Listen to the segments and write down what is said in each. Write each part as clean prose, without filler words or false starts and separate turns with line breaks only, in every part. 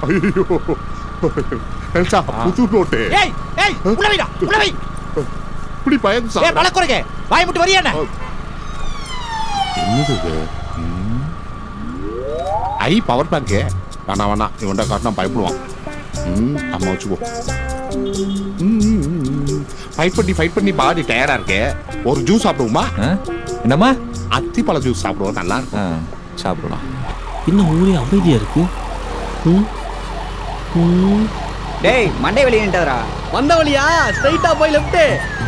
ஐயோ எல்சா புது நோட்டு.
ஏய் ஏய் உள்ள வைடா உள்ள வை.
இப்படி பயந்து சார்.
ஏய் வளக்குறங்க வாய் முட்டு வரியானே.
என்னது இது? ஐ பவர் பேங்க். வேணா இவன்டா காட்டினா பயப்படுவான். அம்மா வச்சுக்கோ. ஃபைட் பண்ணி பாடி டயர்டா இருக்கு. ஒரு ஜூஸ் சாப்பிடுவோமா?
என்னம்மா?
அத்திப்பழ ஜூஸ் சாப்பிடுவோம், நல்லா இருக்கும்.
சாப்பிடலாம்.
இன்னும் ஊரே அமைதியா இருக்கு.
டேய் மண்டை வெளியே நின்றாதடா.
வந்த வழியா ஸ்ட்ரைட்டா போய் லெஃப்ட்.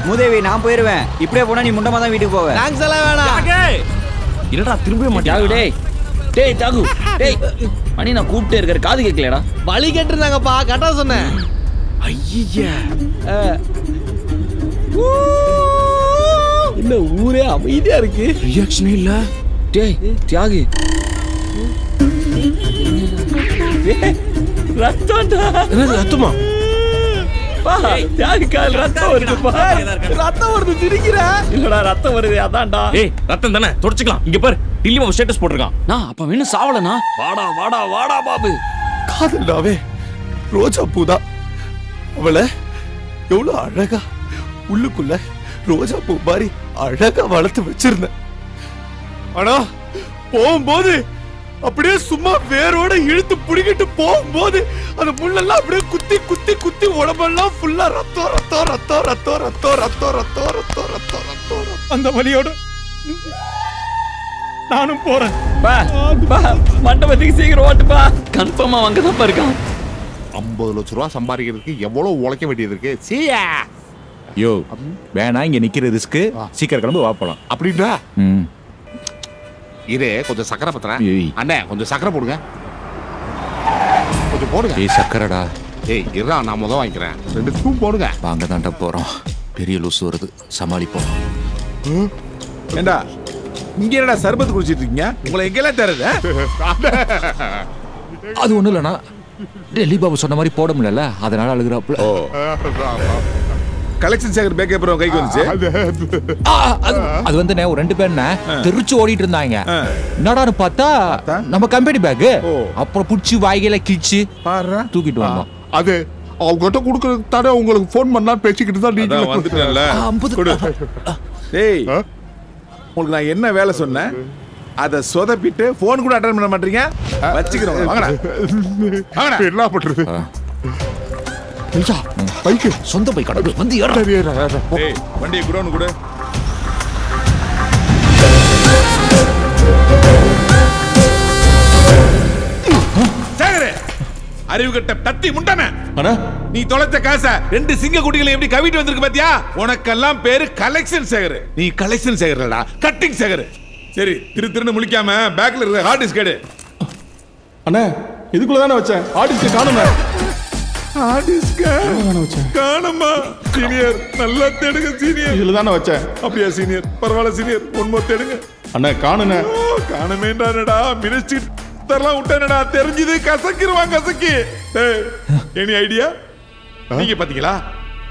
மூதேவி நான் போயிருவேன். இப்படியே போனா நீ முண்டமா தான் வீட்டுக்கு போவே.
தேங்க்ஸ் எல்லாம் வேணாம்.
இல்லடா திரும்பவே மாட்டியா?
டேய் டேய் தாகு டேய் மணி நான் கூப்பிட்டே இருக்கற காது கேட்கலடா.
வழி கேட்டிருந்தாங்கப்பா, கரெக்டா சொன்னேன்.
ஐயா
இந்த ஊரே அமைதியா இருக்கு.
ரியாக்ஷனே இல்ல.
டேய் தியாகு
ரத்தம்டா.
என்னது ரத்தமா?
பா தியாகு கால் ரத்தம் வருது பா. ரத்தம் வருது திரிக்கிற. இல்லடா ரத்தம் வருது அதான்டா.
ஏய் ரத்தம் தானே தொடச்சுக்கலாம். இங்க பாரு டில்லி பாபு ஸ்டேட்டஸ் போட்டுருக்கான்.
நான் அப்ப வேணும் சாவலனா.
வாடா வாடா வாடா பாபு.
காதல்டாவே ரோஜா பூதான். அவளை எவ்வளவு அழகா உள்ளுக்குள்ள ரோஜா பூ மாதிரி அழகா வளர்த்து வச்சிருந்தேன். ஆனா போகும்போது அப்படியே சும்மா வேரோட இழுத்து புடிக்கிட்டு போகும்போது அந்த முள்ளெல்லாம் அப்படியே குத்தி குத்தி குத்தி உடம்பெல்லாம் ஃபுல்லா ரத்தம் ரத்தம் ரத்தம் ரத்தம் ரத்தம் ரத்தம் ரத்தம் ரத்தம் ரத்தம் ரத்தம். அந்த வலியோட நானும் போறேன்.
பா பா மண்டபத்துக்கு சீக்கிரம் ஓட்டுப்பா. கன்ஃபார்மா அங்க தான் இருக்கான்.
50 லட்ச ரூபா சம்பாதிக்கிறதுக்கு எவ்வளவு உழைக்க வேண்டியது இருக்கு. சீயா
யோ வேணா இங்க நிக்கிற ரிஸ்க். சீக்கிரம் கிளம்பி வாப்பலாம்.
அப்படின்னா இரு கொஞ்சம் சக்கரை பத்துறேன். அண்ணே கொஞ்சம் சக்கரை போடுங்க. கொஞ்சம் போடுங்க.
ஏய் சக்கரடா.
ஏய் இருடா நான் முதல் வாங்கிக்கிறேன். 2 ஸ்பூன் போடுங்க.
வாங்க தாண்டா போறோம். பெரிய லூசு வருது, சமாளிப்போம்.
ஏண்டா இங்க என்னடா சர்பத் குடிச்சிட்டு இருக்கீங்க? உங்களை எங்கெல்லாம் தருது?
அது ஒண்ணும் இல்லைண்ணா, டெல்லி பாபு சொன்ன மாதிரி போட முடியல, அதனால அழுகுறாப்புல.
கலெக்ஷன் சேகர் பேக் அப்புறம் கைக்கு வந்துச்சு.
அது வந்து ஒரு 2 பேர் தெரிச்சு ஓடிட்டு இருந்தாங்க. என்னடான்னு பார்த்தா நம்ம கம்பெனி பேக். அப்புறம் புடிச்சு வாய்கையில கிழிச்சு தூக்கிட்டு வந்தோம்.
அது அவங்ககிட்ட கொடுக்கறதுக்கு தானே உங்களுக்கு ஃபோன் பண்ணா பேசிக்கிட்டு தான் நீங்க
வந்துட்டேன்ல. டேய் உங்களுக்கு நான் என்ன வேலை சொன்னேன் அதை சொதப்பிட்டு போன் கூட அட்டெண்ட் பண்ண மாட்டீங்க. வச்சுக்கிறோம் வாங்கடா வாங்கடா.
என்ன பண்றது? பைக்கு
சொந்த பைக் கடை வந்து
ஏய் வண்டியை குடோன்னு கொடு. சேகரே அறிவு கட்ட தத்தி முண்டன. நீ தொலைச்ச காசை 2 சிங்க குட்டிகளை எப்படி கவிட்டு வந்திருக்கு பாத்தியா? உனக்கெல்லாம் பேரு கலெக்ஷன் சேகர். நீ கலெக்ஷன் சேகர்டா, கட்டிங் சேகர். சரி திருன்னு முழிக்காம பேக்ல இருக்க ஹார்ட் டிஸ்க் எடு.
அண்ணே இதுக்குள்ள தானே வச்சேன். ஹார்ட் டிஸ்க் காணுமே.
ஹார்ட் டிஸ்க் காணுமா? சீனியர் நல்லா தேடுங்க சீனியர்.
இதுல தானே வச்சேன்.
அப்படியா சீனியர்? பரவாயில்ல சீனியர், ஒன்மோ தேடுங்க.
அண்ணே காணுனே.
காணுமேன்டானடா மினிஸ்டர் தரலாம் விட்டானடா. தெரிஞ்சது கசக்கிடுவான் கசக்கி. Any idea? நீங்க பாத்தீங்களா?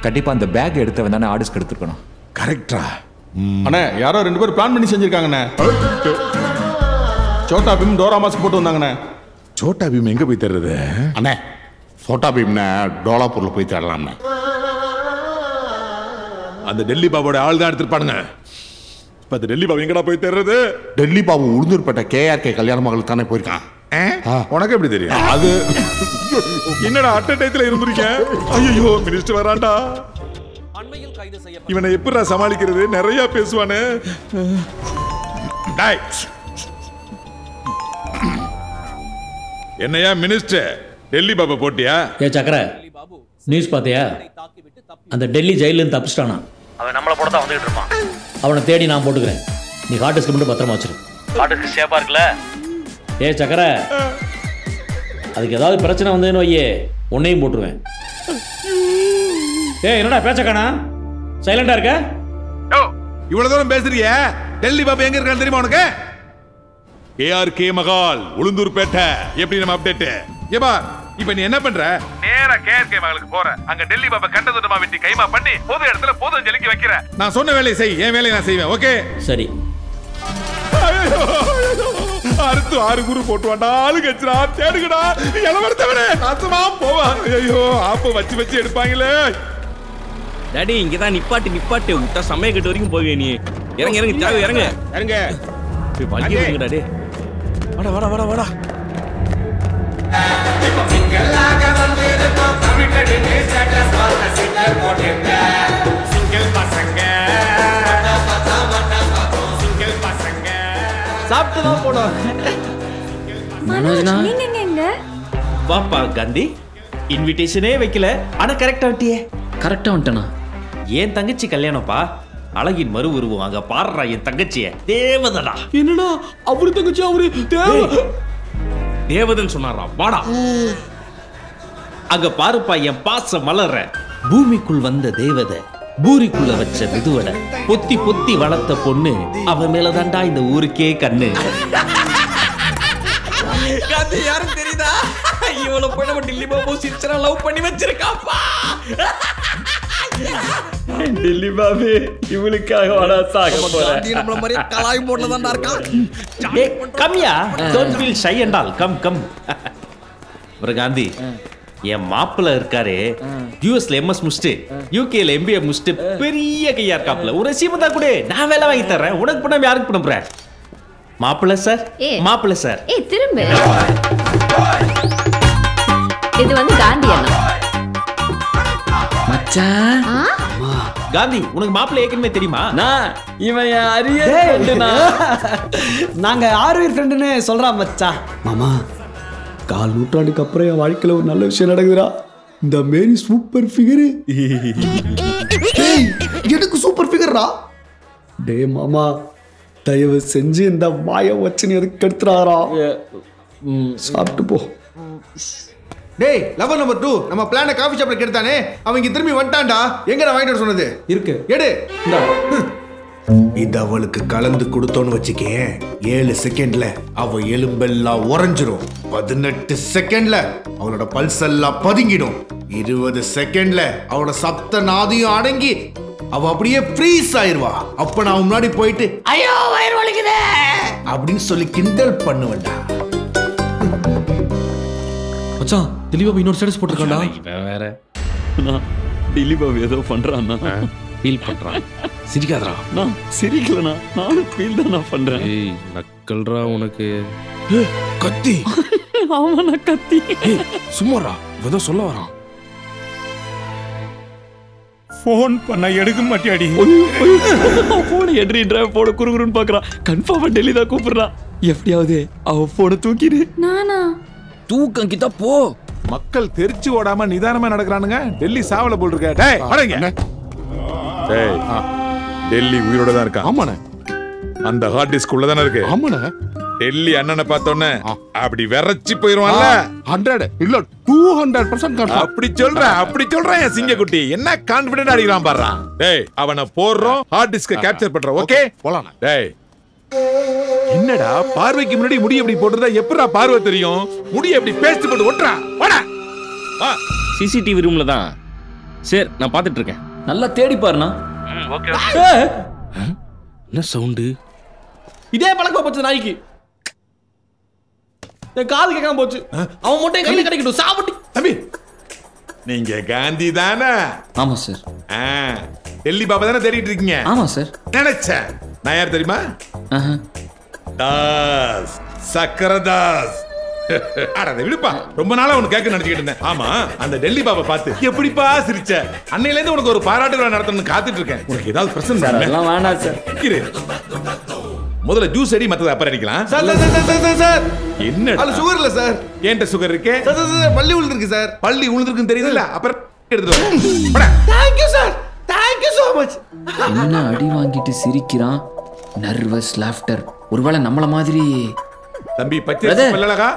கண்டிப்பா அந்த பேக் எடுத்தவன் தானே ஆர்டர்ஸ்க்கு எடுத்துக்கணும்.
கரெக்டா?
அண்ணே யாரோ 2 பேர் பிளான் பண்ணி செஞ்சிருக்காங்கண்ணே. சோட்டா பீம் டோரா மாஸ்க் போட்டு வந்தாங்கண்ணே.
சோட்டா பீம் எங்க போய் தேடுறது?
அண்ணே சோட்டா பீம்னா டோலாப்பூர்ல போய் தேடலாம்ண்ணே.
அந்த டெல்லி பாபோட ஆள் தான் எடுத்துருப்பானுங்க. இப்ப அந்த டெல்லி பாபு எங்கடா போய் தேடுறது?
டெல்லி பாபு உளுந்தூர்பேட்டை கேஆர்கே கல்யாண மகளுக்கு தானே போயிருக்கான்.
உனக்கு எப்படி தெரியும்?
அது
என்னடா அட்ட டயத்துல இருந்திருக்கேன். ஐயோ மினிஸ்டர் வரான்டா. இவனை எப்படா சமாளிக்கிறது? நிறைய பேசுவானே. என்னையா மினிஸ்டர் டெல்லி பாபா போட்டியா?
ஏ சக்கர நியூஸ் பார்த்தியா? அந்த டெல்லி ஜெயிலிருந்து தப்பிச்சிட்டானா?
அவன் நம்மள போட தான் வந்துட்டு இருப்பான்.
அவனை தேடி நான் போட்டுக்கிறேன். நீ ஹார்ட் டிஸ்க் மட்டும் பத்திரமா வச்சிரு.
ஹார்ட் டிஸ்க் சேஃபா இருக்குல?
ஏ சக்கர அதுக்கு ஏதாவது பிரச்சனை வந்ததுன்னு வையே உன்னையும் போட்டுருவேன். ஏ என்னடா பேச்சக்கானா சைலண்டா இருக்க?
இவ்வளவு தூரம் பேசுறிய டெல்லி பாபா எங்க இருக்கான்னு தெரியுமா உனக்கு? கேஆர்கே மகால் உளுந்தூர்பேட்டை. எப்படி நம்ம அப்டேட்? ஏபா இப்ப நீ என்ன பண்ற? நேரா கேஆர்கே மகாலுக்கு போற. அங்க டெல்லி பாபா கண்டதுமா வெட்டி கைமா பண்ணி பொது இடத்துல போதஞ்சலிக்கு வைக்கிற. நான் சொன்ன வேலையை செய். என் வேலையை நான் செய்வேன். ஓகே
சரி.
அறுத்து 6 குரு போட்டு வாடா ஆளு கச்சுடா தேடுங்கடா இளவரசவனே நாசமா போவா ஐயோ ஆப்ப வச்சு எடுப்பாங்களே
டாடி இங்கதான் நிப்பாட்டு விட்டா சமய கட்டு வரைக்கும் போவீங்க நீ இறங்க தேவை இறங்க வண்டி விடுங்க டாடி வாடா
சாப்பிட்டு தான் போனோம்.
வாப்பா காந்தி இன்விடேஷனே வைக்கல ஆனா கரெக்டா விட்டியே.
கரெக்டா வந்துட்டேனா?
என் தங்கச்சி கல்யாணம்ப்பா. அழகின் மறு உருவம் அங்க பாடுறா என் தங்கச்சிய தேவதடா.
என்னடா அவரு தங்கச்சி அவரு
தேவதன் சொன்னாரா? வாடா
அங்க பாருப்பா என் பாச மலர பூமிக்குள் வந்த தேவதை பூரிக்குள்ள வச்ச விதுவட பொத்தி வளர்த்த பொண்ணு அவ மேலதாண்டா இந்த ஊருக்கே கண்ணு.
காந்தி யாரும் தெரியுதா? இவ்வளவு போய் நம்ம டில்லி பாபு சிரிச்சரா லவ் பண்ணி வச்சிருக்காப்பா.
டில்லி பாபு இவளுக்காக வாடா சாக போறேன்.
நம்மள மாதிரி கலாய் போட்ல தான்டா இருக்கான்.
கம்யா don't feel shy and all come ஒரு காந்தி என் மாப்பிள்ள இருக்காரு யூஎஸ்ல எம்எஸ் முடிச்சுட்டு யூகேல எம்பிஏ முடிச்சுட்டு பெரிய கையா இருக்காப்ல. ஒரு சீமந்தா கூட நான் வேலை வாங்கி தர்றேன். உனக்கு பண்ண யாருக்கு பண்ண போறேன்? மாப்பிள்ள சார்
திரும்ப இது வந்து காந்தி அண்ணா
மச்சான்.
காந்தி உனக்கு மாப்பிள்ள ஏற்கனவே தெரியுமா?
இவன் அரிய
நாங்க 6 பேர் ஃப்ரெண்டுன்னு சொல்றான் மச்சான். மாமா 4 நூற்றாண்டுக்கு அப்புறம் என் வாழ்க்கையில ஒரு நல்ல விஷயம் நடக்குதுடா. இந்த மேரி சூப்பர் ஃபிகர். எனக்கு சூப்பர் ஃபிகர்டா. டே மாமா தயவு செஞ்சு இந்த வாயை வச்சு நீ அதுக்கு எடுத்துறாரா. சாப்பிட்டு போ.
டேய் லவர் நம்பர் 2 நம்ம பிளான காஃபி ஷாப்ல கெடுத்தானே அவங்க திரும்பி வந்துட்டான்டா. எங்கடா வாங்கிட்டு வர சொன்னது?
இருக்கு
எடு.
இது அவளுக்கு கலந்து கொடுத்தோன்னு வச்சுக்கே 7 செகண்ட்ல அவ எலும்பெல்லாம் உறைஞ்சிரும். 18 செகண்ட்ல அவளோட பல்ஸ் எல்லாம் பதுங்கிடும். 20 செகண்ட்ல அவளோட சப்த நாதியும் அடங்கி அவ அப்படியே ஃப்ரீஸ் ஆயிருவா. அப்ப நான் முன்னாடி போயிட்டு ஐயோ வயிறு வலிக்குதே அப்படின்னு சொல்லி கிண்டல் பண்ணுவேன்டா.
மச்சான் டில்லி பாபு இன்னொரு ஸ்டேட்டஸ் போட்டுருக்கான்டா.
இவன் வேற
டில்லி பாபு ஏதோ பண்றான்னா
ஃபீல் பண்றான். சிரிக்காதடா.
நான் சிரிக்கலனா நானும் ஃபீல் தான் நான் பண்றேன்.
ஏய் நக்கல்றா உனக்கு.
கத்தி
அவன கத்தி.
சும்மாடா ஏதோ சொல்ல வரான்.
போன் பண்ண எடுக்க மாட்டியாடி?
போன எட்ரின்ற போன குறுகுறுன்னு பாக்குறான். கன்ஃபார்மா டெல்லி தான் கூப்பிடுறான். எப்படியாவது அவ போன தூக்கிடு.
நானா
தூக்கம் கிட்ட போ.
மக்கள் தெரிச்சு ஓடாம நிதானமா நடக்கிறானுங்க. டெல்லி சாவல போல் இருக்க. டேய் வரங்க. டேய் டெல்லி உயிரோட தான் இருக்கான்.
ஆமாண்ணே.
அந்த ஹார்ட் டிஸ்க் உள்ள தானே இருக்கு.
ஆமாண்ணே.
டெல்லி அண்ணனை பார்த்தோன்னே அப்படி விரைச்சி போயிருவான்ல.
100 இல்ல 200%
அப்படி சொல்றேன் என் சிங்கக்குட்டி. என்ன கான்பிடென்ட் அடிக்கிறான் பாரு. டேய் அவனை போடுறோம் ஹார்ட் டிஸ்க கேப்சர் பண்றோம். ஓகே
போலாம்.
டேய் என்னடா பார்வைக்கு முன்னாடி முடி எப்படி போட்டுறதா எப்படா பார்வை தெரியும்? முடி எப்படி பேஸ்ட் போட்டு ஒட்றா. வாடா வா.
சிசிடிவி ரூம்ல தான். சரி நான் பாத்துட்டு இருக்கேன்.
நல்லா தேடி பாருண்ணா.
ஓகே. என்ன சவுண்ட்?
இதே பழக்கம் போச்சு நாய்க்கு. என் காது கேட்காம போச்சு. அவன் மட்டும் கையில கிடைக்கட்டும் சாப்பிட்டு.
தம்பி நீங்க காந்தி தானே?
ஆமா சார்.
டெல்லி பாபா தானே தேடிட்டு இருக்கீங்க?
ஆமா சார்.
நினைச்சேன். நான் யார் தெரியுமா? தாஸ் சக்கரதாஸ். அட விடுப்பா. ரொம்ப நாளா உனக்கு கேட்க நினைச்சிட்டு இருந்தேன். ஆமா அந்த டெல்லி பாபா பார்த்து எப்படிப்பா சிரிச்ச? அன்னையில இருந்து உனக்கு ஒரு பாராட்டு விழா நடத்தணும்னு காத்துட்டு இருக்கேன். உனக்கு ஏதாவது பிரச்சனை
எல்லாம் வேணாம் சார்.
முதல்ல ஜூஸ் அடி மத்தத அப்புறம் அடிக்கலாம்.
சார்
என்ன
அது சுகர் இல்ல சார்.
ஏன்ட்ட சுகர் இருக்கே?
சார் பள்ளி உழுந்திருக்கு சார்.
பள்ளி உழுந்திருக்குன்னு தெரியுதுல்ல. அப்புறம் எடுத்துட்டு வா.
Thank you sir. Thank you so much.
என்ன அடி வாங்கிட்டு சிரிக்கிறான். Nervous laughter. ஒருவேளை நம்மள மாதிரி.
தம்பி பச்சை பல்லழகா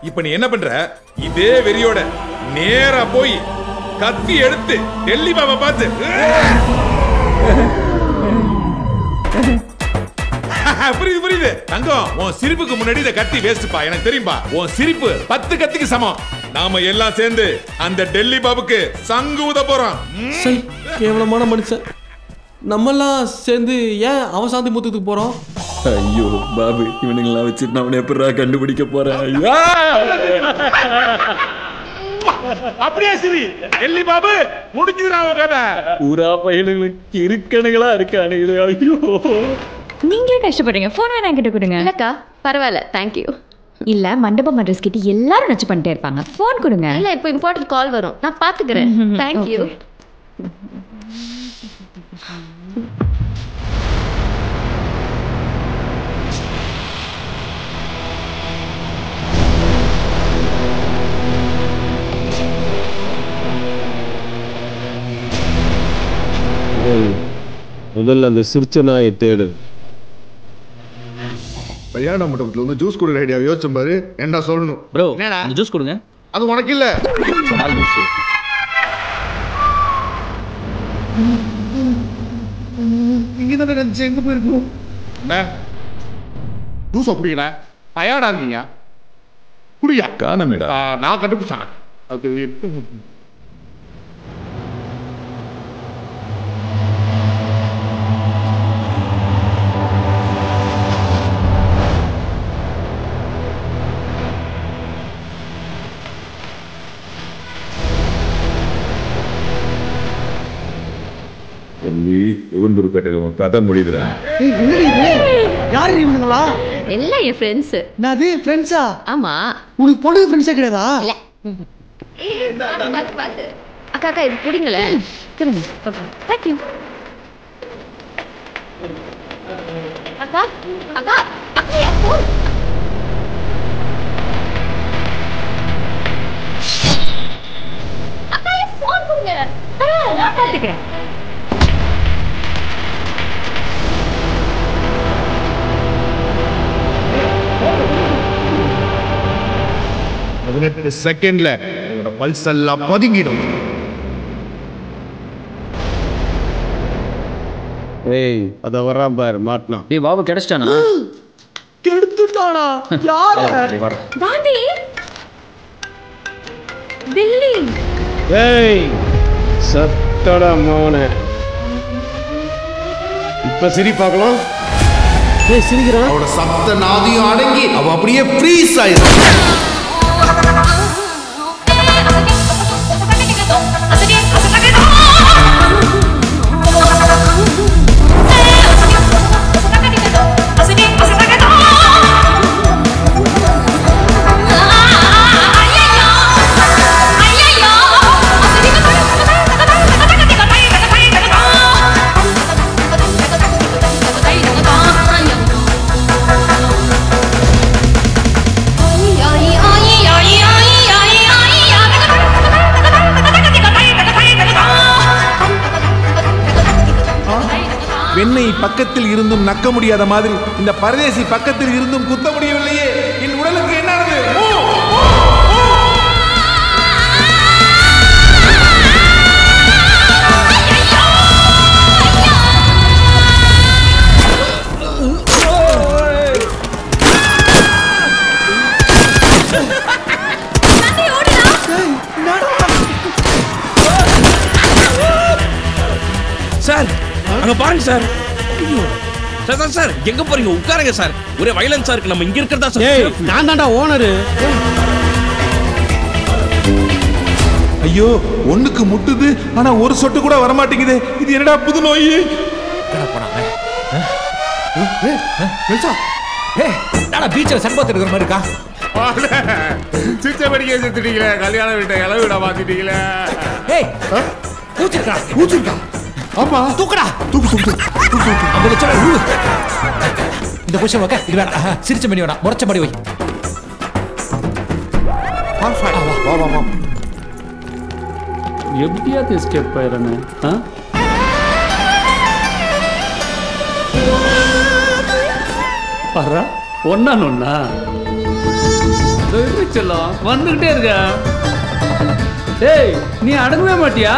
இப்ப நீ என்ன பண்ற? இதே வெறியோட நேரா போய் கத்தி எடுத்து டெல்லி பாபா பார்த்து புரியுது தங்கம். உன் சிரிப்புக்கு முன்னாடி இந்த கத்தி வேஸ்ட்பா. எனக்கு தெரியும்பா. உன் சிரிப்பு 10 கத்திக்கு சமம். நாம எல்லாம் சேர்ந்து அந்த டெல்லி பாபுக்கு சங்கு ஊத போறோம்.
கேவலமான மனுஷன். நம்மெல்லாம் சேர்ந்து ஏன் அவன் சாந்தி முத்துக்கு போறோம்?
ஐயோ பாபு, இவனுங்கெல்லாம் வச்சுட்டு நான் அவனை எப்படா கண்டுபிடிக்க போறேன்? ஐயா
அப்படியே சரி டெல்லி பாபு முடிஞ்சுதுடா கதை.
பூரா பையனுங்களுக்கு இருக்கணுங்களா இருக்கானுங்களே. ஐயோ
நீங்களே கஷ்டப்படுறீங்க. போன் வேணா என்கிட்ட கொடுங்க.
இல்லக்கா பரவாயில்ல, தேங்க்யூ.
இல்ல மண்டபம் அட்ரஸ் கிட்ட எல்லாரும் நச்சு பண்ணிட்டே இருப்பாங்க. போன் கொடுங்க.
இல்ல இப்போ இம்பார்ட்டன்ட் கால் வரும், நான் பாத்துக்கிறேன். தேங்க்யூ.
முதல்ல அந்த சிரிச்ச நாயை தேடு.
கல்யாண மண்டபத்துல வந்து ஜூஸ் குடுற ஐடியா யோசிச்சோம் பாரு. என்ன சொல்லணும்
ப்ரோ? ஜூஸ் கொடுங்க.
அது உனக்கு இல்ல.
இங்க தானே நினைச்சு எங்க போயிருக்கோம்? ஜூஸ் அப்படிங்கண்ணா டயர்டா இருக்கீங்க, குடியா?
காணமேடா.
நான் கண்டுபிடிச்சேன். அது
கதை முடியுதுடா.
யாரு இவங்களா?
எல்லாம் என் ஃப்ரெண்ட்ஸ்.
நாது ஃப்ரெண்ட்ஸா?
ஆமா.
உனக்கு பொண்ணு ஃப்ரெண்ட்ஸே கிடையாதா?
இல்ல. அக்கா அக்கா இது பிடிங்களேன். கொடுங்க. தேங்க்யூ. அக்கா அக்கா அக்கா என் ஃபோன். அக்கா என் ஃபோன் கொடுங்க. நான் பார்த்துக்கிறேன்.
செகண்ட்ல உங்களோட பல்ஸ் எல்லாம் பதுங்கிடும்.
ஏய் அத வரான் பாரு மாட்டலாம்.
டேய் பாபு கிடைச்சிட்டானா?
கெடுத்துட்டானா? யாரு?
காந்தி தில்லி.
ஏய் சத்தடா மோனே. இப்ப சிரி பார்க்கலாம்.
ஏய் சிரிக்கிறான்.
அவளோட சப்த நாதியும் அடங்கி அவ அப்படியே ஃப்ரீஸ் ஆயிடும்.
வெண்ணெய் பக்கத்தில் இருந்தும் நக்க முடியாத மாதிரி இந்த பரதேசி பக்கத்தில் இருந்தும் குத்த முடியவில்லையே. என் உடலுக்கு என்னானது?
சார் அங்க பாருங்க சார். ஐயோ சார் சார் சார் எங்க போறீங்க? உட்காருங்க சார். ஒரே வயலன்ஸா இருக்கு. நம்ம இங்க இருக்கறதா சார்.
ஏய் நான் தான்டா ஓனர்.
ஐயோ ஒண்ணுக்கு முட்டுது, ஆனா ஒரு சொட்டு கூட வர மாட்டேங்குது. இது என்னடா புது நோய்?
பீச்சில் சம்பவத்தில் இருக்கிற மாதிரி இருக்கா?
சிச்ச படிக்க செத்துட்டீங்களே, கல்யாண வீட்டை இளவு வீடா மாத்திட்டீங்களே.
ஏய் பூச்சிருக்கா?
பூச்சிருக்கா? ஆமா
தூக்குடா.
தூக்கு.
இந்த பொசிஷன் ஓகே. இது வேணாம். சிரிச்ச மணி வேணாம், முறைச்ச மணி வை.
வா வா வா.
எப்படியாவது எஸ்கேப் ஆயிரனே. பாரா ஒன்னா நொன்னா செல்லம் வந்துகிட்டே இருக்க. ஏய் நீ அடங்கவே மாட்டியா?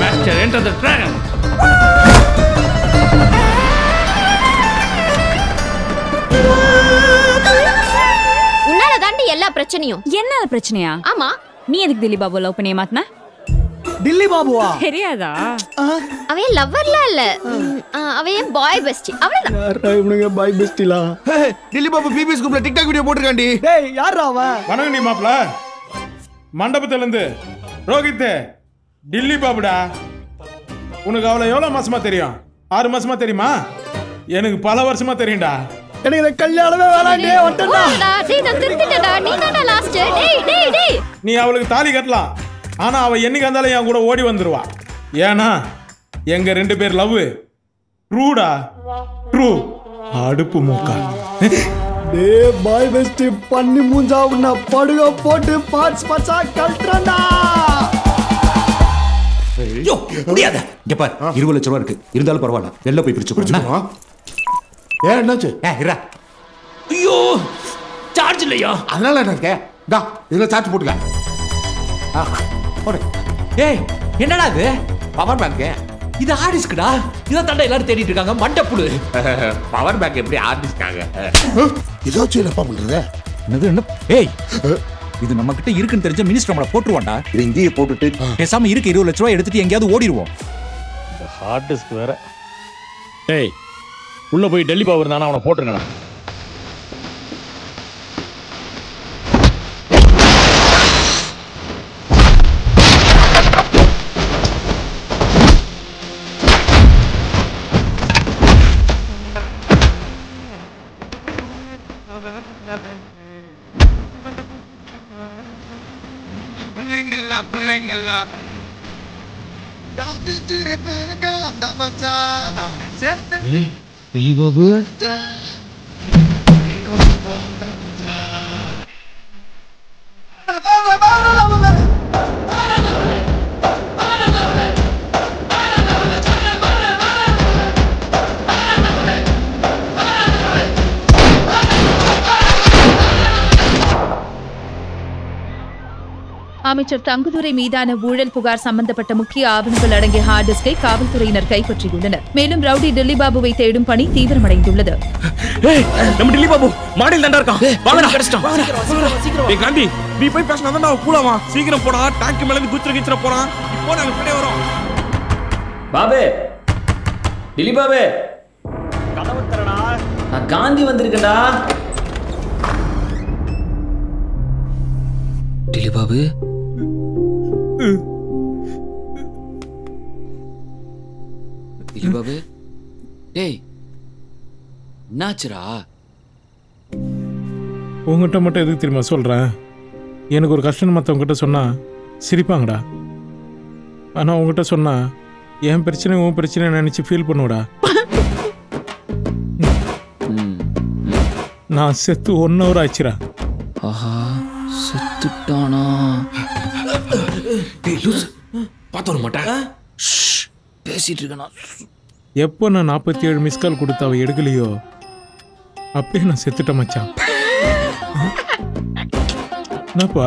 மாஸ்டர் என்டர் தி டிராகன்.
உன்னால தாண்டி எல்லா பிரச்சனையும்.
என்ன பிரச்சனையா?
ஆமா.
நீ எதுக்கு திலீப் பாபு லவ் பண்ணி மாத்தின?
டில்லி பாபுவா?
தெரியாதா? அவன் லவ்வர்லாம் இல்ல, அவன் பாய் பெஸ்டி அவ்வளவுதான்.
யாரா இவனுங்க பாய் பெஸ்டிலா?
டில்லி பாபு பிபிஎஸ் குரூப்ல டிக்டாக் வீடியோ போட்டுருக்காண்டி.
டேய் யாரா அவன்?
வணக்கம் நீ மாப்ள. மண்டபத்துல இருந்து ரோஹித் டில்லி பாபுடா. உனக்கு அவளை எவ்வளவு மாசமா தெரியும்? 6 மாசமா தெரியுமா? எனக்கு பல வருஷமா தெரியும்டா.
எனக்கு இந்த கல்யாணமே வேணாண்டே வட்டடா.
டேய் நான் திருத்திட்டடா, நீ தான்டா லாஸ்ட். டேய்
நீ அவளுக்கு தாலி கட்டலாம், ஆனா அவ என்னைக்கு வந்தாலும் என் கூட ஓடி வந்துருவா. ஏன்னா எங்க 2 பேர் லவ் ட்ரூடா, ட்ரூ. அடுப்பு மூக்கா.
டேய் பாய் பெஸ்டி பண்ணி மூஞ்சா உன்ன படுக போட்டு பார்ட்ஸ் பார்ட்ஸா கல்ட்றடா.
ஐயோ முடியாத. இங்க பார் 20 லட்சம் ரூபாய் இருக்கு, இருந்தாலும் பரவாயில்ல, வெளில போய் பிரிச்சுக்கோ.
ஏன் என்னாச்சு?
இரா. ஐயோ சார்ஜ் இல்லையா?
அதனால என்ன இருக்கே? டா இதுல சார்ஜ் போட்டுக்க.
போடு. ஏய் என்னடா இது?
Power bank.
இது ஆர்டிஸ்க்குடா. இத தாண்ட எல்லாரும் தேடிட்டு இருக்காங்க மண்டப்புடு.
பவர் பேங்க் எப்படி ஆர்டிஸ்ட்காங்க?
இதாச்சும் என்னப்பா பண்றது?
என்னது என்ன? ஏய் இது நம்ம கிட்ட இருக்குன்னு தெரிஞ்ச மினிஸ்டர் நம்மள போட்டுருவான்டா.
இது இங்கேயே போட்டுட்டு
பேசாம இருக்க 20 லட்சம் ரூபாய் எடுத்துட்டு எங்கேயாவது ஓடிடுவோம்.
இந்த ஹார்ட் டிஸ்க் வேற. ஏய் உள்ள போய் டெல்லி பாபு இருந்தானா அவனை போட்டுருங்கடா.
அமைச்சர் தங்குதுரை மீதான ஊழல் புகார் சம்பந்தப்பட்ட முக்கிய ஆவணங்கள் அடங்கிய ஹார்ட் டிஸ்கை காவல்துறையினர் கைப்பற்றியுள்ளனர். மேலும் ரவுடி டில்லி பாபுவை தேடும் பணி தீவிரமடைந்துள்ளது.
நம்ம டில்லி பாபு மாடியில் தாண்டா இருக்கான். வாங்கடா கடிச்சிட்டான். ஏய் காந்தி நீ போய் பேசினா தான் நான் கூலவா. சீக்கிரம் போடா, டாங்க் மேல இருந்து குச்சிர போறான். இப்போ நாங்க பின்னாடி வரோம்.
பாபு டில்லி பாபு கதவு தரடா. நான் காந்தி வந்திருக்கேன்டா. டில்லி பாபு டில்லி பாபு டேய் என்னாச்சுடா?
உங்ககிட்ட மட்டும் எதுக்கு தெரியுமா சொல்றேன்? எனக்கு ஒரு கஷ்டம் மற்றவங்ககிட்ட சொன்னா சிரிப்பாங்கடா, ஆனா உங்ககிட்ட சொன்னா என் பிரச்சனை உன் பிரச்சனை நினைச்சு ஃபீல் பண்ணுவடா. நான் செத்து 1 hour ஆச்சுடா.
ஆஹா செத்துட்டானா?
டேய் லூஸ் பாத்து வர மாட்டா.
பேசிட்டு இருக்கனா?
எப்போ நான் 47 மிஸ் கால் கொடுத்து அவ எடுக்கலையோ அப்பயே நான் செத்துட்டேன் மச்சான். என்னப்பா?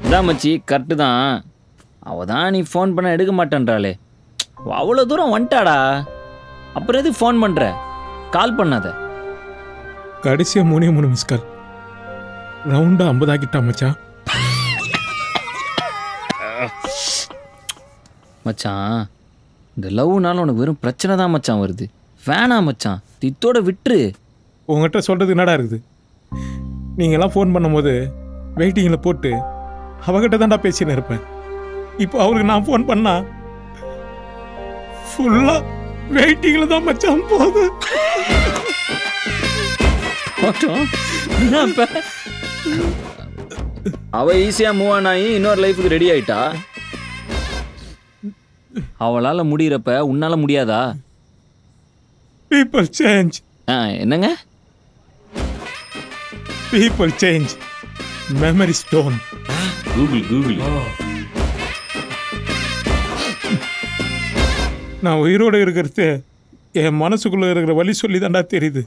இதான் மச்சி கரெக்டு தான். அவ தான் நீ ஃபோன் பண்ண எடுக்க மாட்டேன்றாளே. அவ்வளோ தூரம் வந்துட்டாடா, அப்புறம் எது ஃபோன் பண்ற? கால் பண்ணாத.
கடைசியா 3 மிஸ் கால் ரவுண்டா 50 ஆக்கிட்டா மச்சான்.
மச்சான் இந்த லவ்னால உனக்கு வெறும் பிரச்சனை தான் மச்சான் வருது. வேணாம் மச்சான், இத்தோட விட்டுரு.
உங்ககிட்ட சொல்றது என்னடா இருக்குது? நீங்கெல்லாம் ஃபோன் பண்ணும்போது வெயிட்டிங்கில் போட்டு அவகிட்ட தான்டா பேசின்னு இருப்பேன். இப்போ அவருக்கு நான் ஃபோன் பண்ணா ஃபுல்லா வெயிட்டிங்கில் தான் மச்சான் போகுது.
அவ ஈஸியா மூவ் ஆன் ஆகி இன்னொரு லைஃபுக்கு ரெடி ஆயிட்டா. அவளால முடியறப்ப உன்னால முடியாதா?
People change.
என்னங்க?
People change. Memory stone.
Google.
நான் உயிரோடு இருக்கிறது என் மனசுக்குள்ள இருக்கிற வலி சொல்லி தான்டா தெரியுது.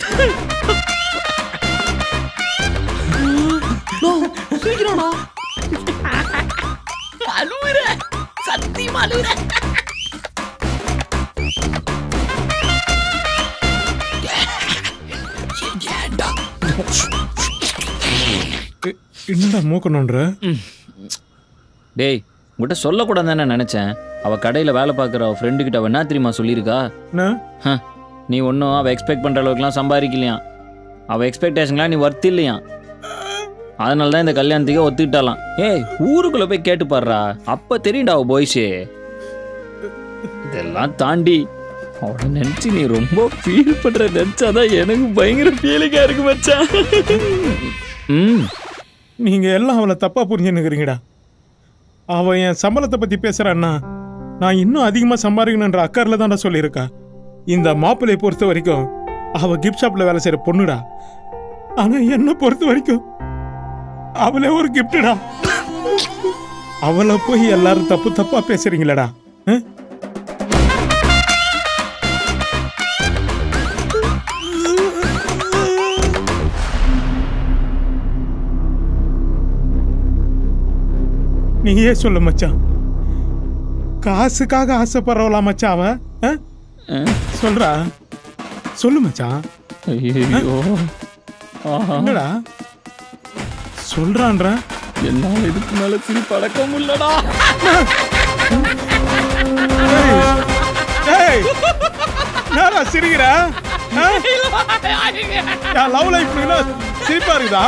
என்னடா மூக்கணுன்ற?
டேய் உங்கள்கிட்ட சொல்லக்கூடாதுன்னு நினச்சேன். அவள் கடையில் வேலை பார்க்குற அவள் ஃப்ரெண்டுக்கிட்ட அவள் என்ன தெரியுமா சொல்லியிருக்கா? நீ ஒன்றும் அவள் எக்ஸ்பெக்ட் பண்ணுற அளவுக்குலாம் சம்பாதிக்கலையாம். அவள் எக்ஸ்பெக்டேஷன்லாம் நீ ஒர்த் இல்லையாம். அதனால தான் இந்த கல்யாணத்துக்கே ஒத்துக்கிட்டாலாம். ஏய், ஊருக்குள்ளே போய் கேட்டு பாடுறா, அப்போ தெரியும்டா அவள் பாய்ஸு. இதெல்லாம் தாண்டி அவளை நினச்சி நீ ரொம்ப ஃபீல் பண்ணுற நினச்சாதான் எனக்கு பயங்கர ஃபீலிங்காக இருக்கு மச்சான்.
நீங்கள் எல்லாம் அவளை தப்பாக புரிஞ்சுன்னுக்கிறீங்கடா. அவள் என் சம்பளத்தை பற்றி பேசுகிறான்னா நான் இன்னும் அதிகமாக சம்பாதிக்கணுன்ற அக்கறையில் தான்டா சொல்லியிருக்கா. இந்த மாப்பிள்ளையை பொறுத்த வரைக்கும் அவள் கிஃப்ட் ஷாப்பில் வேலை செய்கிற பொண்ணுடா. ஆனால் என்னை பொறுத்த வரைக்கும் அவளே ஒரு கிஃப்டுடா. அவளை போய் எல்லாரும் தப்பு தப்பாக பேசுகிறீங்களடா. நீயே சொல்லு மச்சான், காசுக்காக ஆசைப்படுறவளா மச்சான் அவன்? சொல்றா, சொல்லு மச்சான். என்னடா சொல்றான்ற?
என்னால இதுக்கு மேல சிரிப்பு அடக்க முடியலடா.
என்னடா சிரிக்கிற? லவ் லைஃப் சிரிப்பா இருக்குதா?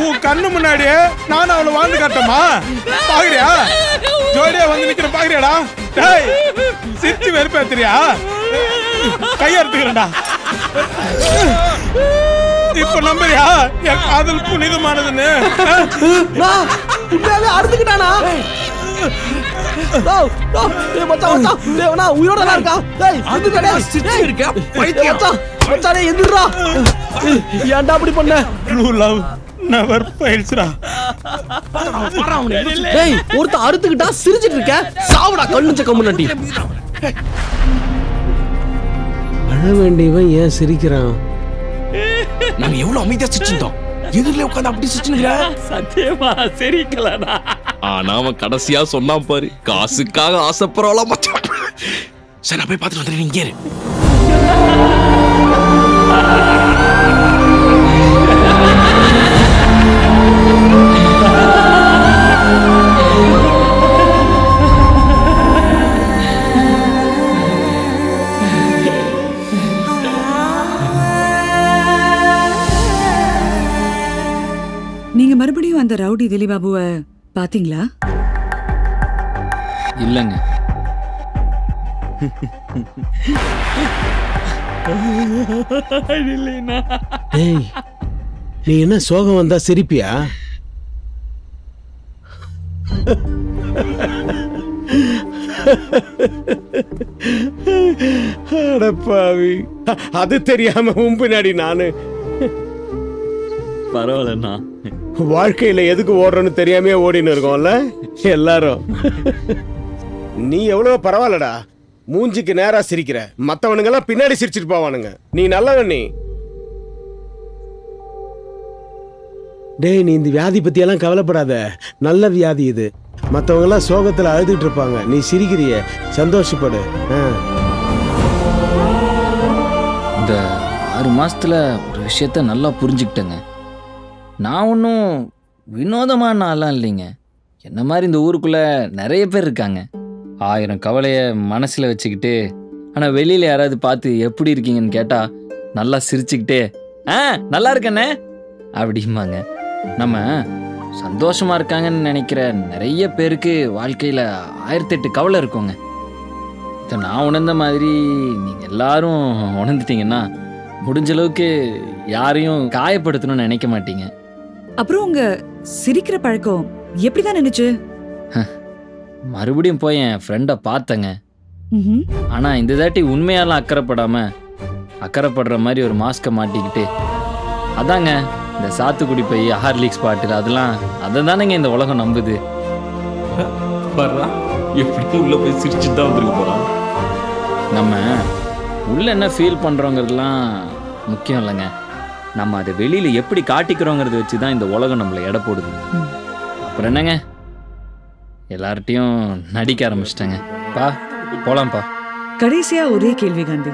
உன் கண்ணு முன்னாடியே நான் அவளை வாழ்ந்து காட்டமா? பாக்குறியா? ஜோடியா வந்து நிக்கிற பாக்குறியாடா? டேய், சிரிச்சு வெறுப்பேத்துறியா? கையெடுத்துக்கிறேன்டா. இப்ப நம்புறியா என் காதல் புனிதமானதுன்னு?
அறுத்துக்கிட்டானா? உயிரோட இருக்கா? ஏன்டா அப்படி பண்ண?
ட்ரூ லவ் நெவர் ஃபெயில்ஸ்டா.
டேய், ஒருத்த அறுத்துக்கிட்டா சிரிச்சிட்டு இருக்க. சாவுடா கண்ணுச்ச கம்முனட்டி. அழ வேண்டியவன் ஏன் சிரிக்கிறான்?
நாங்க எவ்வளவு அமைதியா சிரிச்சிட்டோம். எதிரில உட்கார்ந்து அப்படி சிரிச்சுனுங்கற.
சத்தியமா சிரிக்கலடா.
ஆனா அவன் கடைசியா சொன்னான் பாரு, காசுக்காக ஆசைப்படுறவளா மச்சான். சரி, நான் போய் பார்த்துட்டு வந்துடுறேன். இங்கே இரு.
நீங்க மறுபடியும் அந்த ரவுடி திலீபாபுவை பாத்தீங்களா?
இல்லங்க.
டேய், நீ என்ன சோகம் வந்தா சிரிப்பியா? அடப்பாவி, அது தெரியாம பின்னாடி நானு.
பரவாயில்லண்ணா.
வாழ்க்கையில எதுக்கு ஓடுறோன்னு தெரியாமே ஓடின்னு இருக்கோம்ல எல்லாரும். நீ எவ்வளவு பரவாயில்லடா, மூஞ்சிக்கு நேரா சிரிக்கிற. மத்தவனுங்க எல்லாம் பின்னாடி சிரிச்சிட்டு போவானுங்க. நீ நல்லவன். நீ டேய், நீ இந்த வியாதி பத்தி எல்லாம் கவலைப்படாத. நல்ல வியாதி இது. மத்தவங்க எல்லாம் சோகத்துல அழுதுட்டு இருப்பாங்க, நீ சிரிக்கிறிய, சந்தோஷப்படு.
இந்த 6 மாசத்துல ஒரு விஷயத்த நல்லா புரிஞ்சுக்கிட்டேங்க. நான் ஒன்றும் வினோதமான ஆளாம் இல்லைங்க. என்ன மாதிரி இந்த ஊருக்குள்ளே நிறைய பேர் இருக்காங்க. 1000 கவலையை மனசில் வச்சுக்கிட்டு, ஆனால் வெளியில் யாராவது பார்த்து எப்படி இருக்கீங்கன்னு கேட்டால் நல்லா சிரிச்சுக்கிட்டே நல்லா இருக்கண்ணே அப்படிம்பாங்க. நம்ம சந்தோஷமாக இருக்காங்கன்னு நினைக்கிற நிறைய பேருக்கு வாழ்க்கையில் 1008 கவலை இருக்குங்க. இதை நான் உணர்ந்த மாதிரி நீங்கள் எல்லாரும் உணர்ந்துட்டீங்கன்னா முடிஞ்ச அளவுக்கு யாரையும் காயப்படுத்தணும்னு நினைக்க மாட்டீங்க.
அப்புறம் உங்க சிரிக்கிற பழக்கம் எப்படிதான் நினைச்சு?
மறுபடியும் போய் என் ஃப்ரெண்டை பார்த்தேங்க. ஆனால் இந்த தாட்டி உண்மையாலாம் அக்கறைப்படுற மாதிரி ஒரு மாஸ்கை மாட்டிக்கிட்டு, அதாங்க இந்த சாத்துக்குடி பை, ஹார்லிக்ஸ் பாட்டில், அதெல்லாம் அதை தானேங்க இந்த உலகம் நம்புது.
எப்படி உள்ள போய் சிரிச்சுட்டு தான் வந்துருக்கு போகிறான்.
நம்ம உள்ள என்ன ஃபீல் பண்ணுறோங்கிறதுலாம் முக்கியம் இல்லைங்க. நம்ம அதை வெளியில் எப்படி காட்டிக்கிறோங்கிறத வச்சு தான் இந்த உலகம் நம்மளை எடை போடுது. அப்புறம் என்னங்க, எல்லார்ட்டையும் நடிக்க ஆரம்பிச்சிட்டேங்க. போலாம்ப்பா.
கடைசியா ஒரே கேள்வி காந்தி,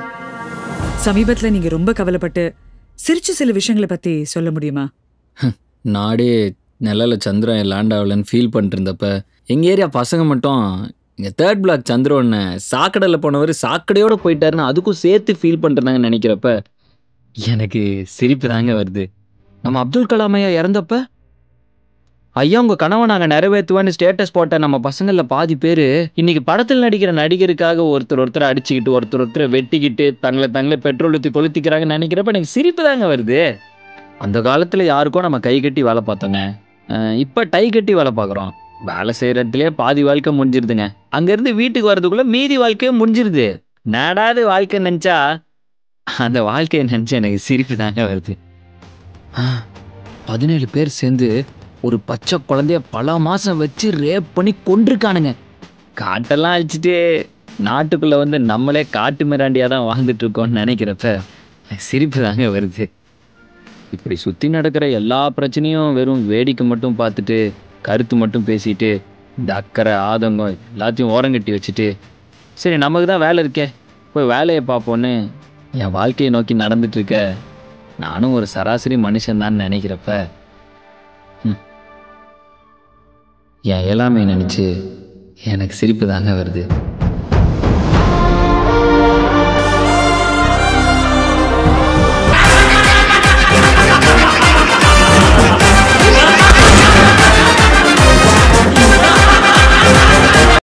சமீபத்தில் நீங்க ரொம்ப கவலைப்பட்டு சிரிச்ச சில விஷயங்களை பத்தி சொல்ல முடியுமா?
நாடே நிழல சந்திரன் லேண்ட் ஆகலன்னு ஃபீல் பண்ணிட்டு இருந்தப்ப எங்கள் ஏரியா பசங்க மட்டும் இங்கே 3rd பிளாக் சந்திரன்னு சாக்கடையில் போனவர் சாக்கடையோடு போயிட்டாருன்னு அதுக்கும் சேர்த்து ஃபீல் பண்ணுறாங்கன்னு நினைக்கிறப்ப எனக்கு சிரிப்பு தாங்க வருது. நம்ம அப்துல் கலாம் ஐயா இறந்தப்ப ஐயா உங்கள் கனவை நாங்கள் நிறைவேற்றுவேன்னு ஸ்டேட்டஸ் போட்ட நம்ம பசங்களில் பாதி பேர் இன்னைக்கு படத்தில் நடிக்கிற நடிகருக்காக ஒருத்தர் அடிச்சுக்கிட்டு ஒருத்தர் வெட்டிக்கிட்டு தங்களை பெட்ரோல் ஊற்றி கொளுத்திக்கிறாங்கன்னு நினைக்கிறப்ப எனக்கு சிரிப்பு தாங்க வருது. அந்த காலத்தில் யாருக்கோ நம்ம கை கட்டி வேலை பார்த்தோங்க, இப்போ டை கட்டி வேலை பார்க்குறோம். வேலை செய்கிற இடத்துலேயே பாதி வாழ்க்கை முடிஞ்சிருதுங்க, அங்கேருந்து வீட்டுக்கு வர்றதுக்குள்ளே மீதி வாழ்க்கையே முடிஞ்சிருது. நாடாது வாழ்க்கை நினச்சா அந்த வாழ்க்கையை நினச்சா எனக்கு சிரிப்பு தாங்க வருது. 17 பேர் சேர்ந்து ஒரு பச்சை குழந்தைய பல மாதம் வச்சு ரேப் பண்ணி கொண்டிருக்கானுங்க. காட்டெல்லாம் அழிச்சிட்டு நாட்டுக்குள்ளே வந்து நம்மளே காட்டு மிராண்டியாக தான் வாழ்ந்துட்டுருக்கோன்னு நினைக்கிறப்ப சிரிப்பு தாங்க வருது. இப்படி சுற்றி நடக்கிற எல்லா பிரச்சனையும் வெறும் வேடிக்கை மட்டும் பார்த்துட்டு கருத்து மட்டும் பேசிட்டு இந்த அக்கறை ஆதங்கம் எல்லாத்தையும் ஓரங்கட்டி வச்சுட்டு சரி நமக்கு தான் வேலை இருக்கே போய் வேலையை பார்ப்போன்னு என் வாழ்க்கையை நோக்கி நடந்துட்டுருக்க நானும் ஒரு சராசரி மனுஷன்தான் நினைக்கிறப்ப என் எல்லாமே நினச்சி எனக்கு சிரிப்பு தாங்க வருது.